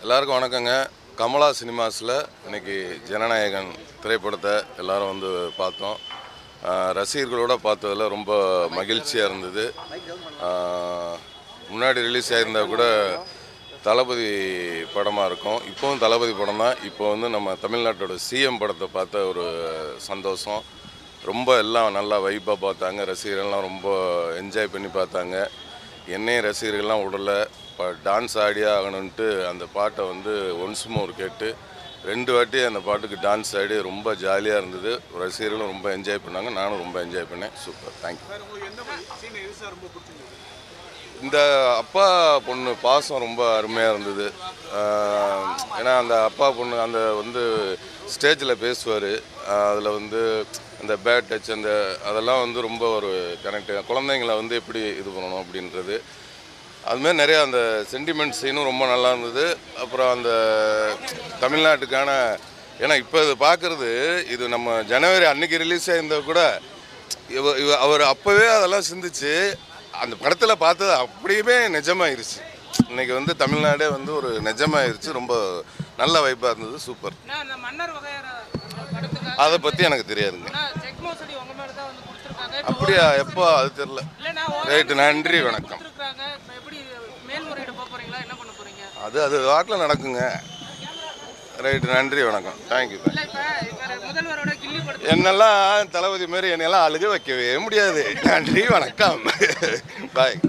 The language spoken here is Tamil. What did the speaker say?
எல்லாருக்கும் வணக்கங்க. கமலா சினிமாஸில் இன்னைக்கு ஜனநாயகன் திரைப்படத்தை எல்லாரும் வந்து பார்த்தோம். ரசிகர்களோடு பார்த்ததில் ரொம்ப மகிழ்ச்சியாக இருந்தது. முன்னாடி ரிலீஸ் ஆகியிருந்தால் கூட தளபதி படமாக இருக்கும். இப்போவும் தளபதி படம் தான். இப்போ வந்து நம்ம தமிழ்நாட்டோட சிஎம் படத்தை பார்த்த ஒரு சந்தோஷம். ரொம்ப எல்லாம் நல்லா வைப்பாக பார்த்தாங்க. ரசிகர்கள்லாம் ரொம்ப என்ஜாய் பண்ணி பார்த்தாங்க. என்னையும் ரசிகர்கள்லாம் விடலை. இப்போ டான்ஸ் ஆடியே ஆகணுன்ட்டு அந்த பாட்டை வந்து ஒன்ஸ் மோர் கேட்டு 2 வாட்டி அந்த பாட்டுக்கு டான்ஸ் ஆடி ரொம்ப ஜாலியாக இருந்தது. ரசிகர்களும் ரொம்ப என்ஜாய் பண்ணாங்க. நானும் ரொம்ப என்ஜாய் பண்ணேன். Super, thank you. இந்த அப்பா பொண்ணு பாசம் ரொம்ப அருமையாக இருந்தது. ஏன்னா அந்த அப்பா பொண்ணு அந்த வந்து ஸ்டேஜில் பேசுவார். அதில் வந்து அந்த பேட் டச் அதெல்லாம் வந்து ரொம்ப ஒரு கனெக்ட். குழந்தைங்களை வந்து எப்படி இது பண்ணணும் அப்படின்றது அதுமாதிரி நிறையா அந்த சென்டிமெண்ட் சீனும் ரொம்ப நல்லா இருந்தது. அப்புறம் அந்த தமிழ்நாட்டுக்கான ஏன்னா இப்போ இது பார்க்குறது இது நம்ம ஜனவரி அன்னைக்கு ரிலீஸ் ஆகியிருந்தால் கூட அவர் அப்போவே அதெல்லாம் சிந்திச்சு அந்த படத்தில் பார்த்தது அப்படியுமே நிஜமாயிருச்சு. இன்னைக்கு வந்து தமிழ்நாடே வந்து ஒரு நிஜமாயிருச்சு. ரொம்ப நல்ல வைப்பாக இருந்தது. சூப்பர். அதை பற்றி எனக்கு தெரியாதுங்க. அப்படியா? எப்போ? அது தெரியல. ரைட்டு, நன்றி, வணக்கம். அது வாட்டில் நடக்குங்க. ரைட்டு, நன்றி, வணக்கம், தேங்க்யூ. என்னெல்லாம் தளபதி மாரி என்னெல்லாம் அழுக வைக்கவே முடியாது. நன்றி, வணக்கம், பாய்.